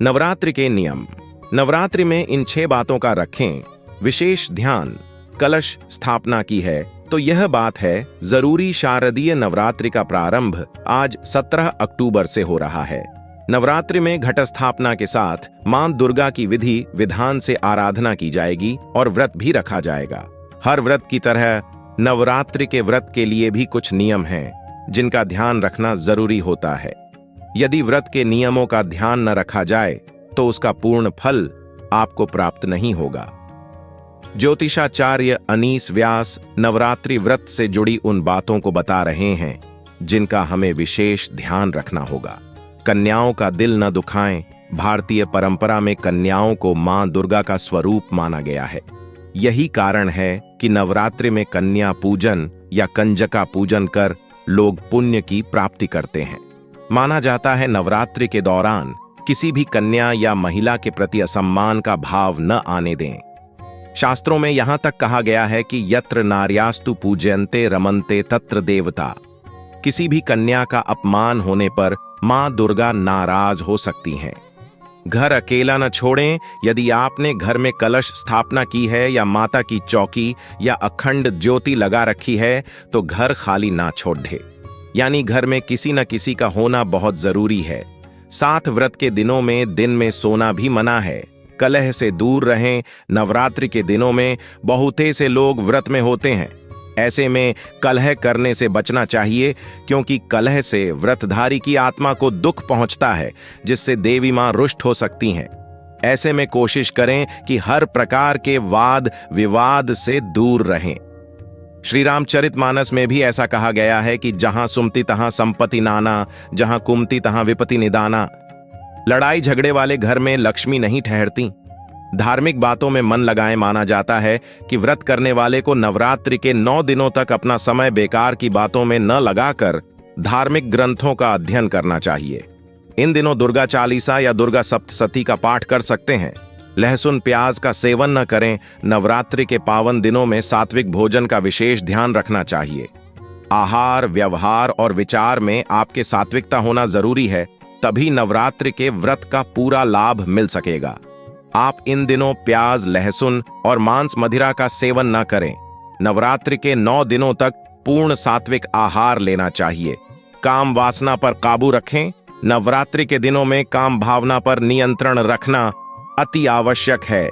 नवरात्रि के नियम। नवरात्रि में इन 6 बातों का रखें विशेष ध्यान। कलश स्थापना की है तो यह बात है, जरूरी शारदीय नवरात्रि का प्रारंभ आज 17 अक्टूबर से हो रहा है। नवरात्रि में घट स्थापना के साथ मां दुर्गा की विधि विधान से आराधना की जाएगी और व्रत भी रखा जाएगा। हर व्रत की तरह नवरात्रि के व्रत के लिए भी कुछ नियम हैं जिनका ध्यान रखना जरूरी होता है। यदि व्रत के नियमों का ध्यान न रखा जाए तो उसका पूर्ण फल आपको प्राप्त नहीं होगा। ज्योतिषाचार्य अनीस व्यास नवरात्रि व्रत से जुड़ी उन बातों को बता रहे हैं जिनका हमें विशेष ध्यान रखना होगा। कन्याओं का दिल न दुखाएं। भारतीय परंपरा में कन्याओं को मां दुर्गा का स्वरूप माना गया है। यही कारण है कि नवरात्रि में कन्या पूजन या कंजका पूजन कर लोग पुण्य की प्राप्ति करते हैं। माना जाता है नवरात्रि के दौरान किसी भी कन्या या महिला के प्रति असम्मान का भाव न आने दें। शास्त्रों में यहां तक कहा गया है कि यत्र नार्यास्तु पूज्यन्ते रमन्ते तत्र देवता। किसी भी कन्या का अपमान होने पर मां दुर्गा नाराज हो सकती हैं। घर अकेला न छोड़ें। यदि आपने घर में कलश स्थापना की है या माता की चौकी या अखंड ज्योति लगा रखी है तो घर खाली ना छोड़ दे। यानी घर में किसी न किसी का होना बहुत जरूरी है। 7 व्रत के दिनों में दिन में सोना भी मना है। कलह से दूर रहें। नवरात्रि के दिनों में बहुते से लोग व्रत में होते हैं। ऐसे में कलह करने से बचना चाहिए, क्योंकि कलह से व्रतधारी की आत्मा को दुख पहुंचता है, जिससे देवी मां रुष्ट हो सकती हैं। ऐसे में कोशिश करें कि हर प्रकार के वाद विवाद से दूर रहें। श्री रामचरितमानस में भी ऐसा कहा गया है कि जहां सुमति तहां संपत्ति नाना, जहां कुमति तहां विपत्ति निदाना। लड़ाई झगड़े वाले घर में लक्ष्मी नहीं ठहरती। धार्मिक बातों में मन लगाएं। माना जाता है कि व्रत करने वाले को नवरात्रि के 9 दिनों तक अपना समय बेकार की बातों में न लगाकर धार्मिक ग्रंथों का अध्ययन करना चाहिए। इन दिनों दुर्गा चालीसा या दुर्गा सप्तशती का पाठ कर सकते हैं। लहसुन प्याज का सेवन न करें। नवरात्रि के पावन दिनों में सात्विक भोजन का विशेष ध्यान रखना चाहिए। आहार, व्यवहार और विचार में आपके सात्विकता होना जरूरी है, तभी नवरात्रि के व्रत का पूरा लाभ मिल सकेगा। आप इन दिनों प्याज, लहसुन और मांस मदिरा का सेवन न करें। नवरात्रि के 9 दिनों तक पूर्ण सात्विक आहार लेना चाहिए। काम वासना पर काबू रखें। नवरात्रि के दिनों में काम भावना पर नियंत्रण रखना अति आवश्यक है।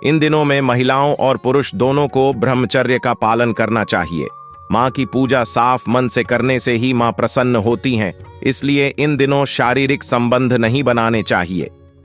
इन दिनों में महिलाओं और पुरुष दोनों को ब्रह्मचर्य का पालन करना चाहिए। मां की पूजा साफ मन से करने से ही मां प्रसन्न होती हैं, इसलिए इन दिनों शारीरिक संबंध नहीं बनाने चाहिए।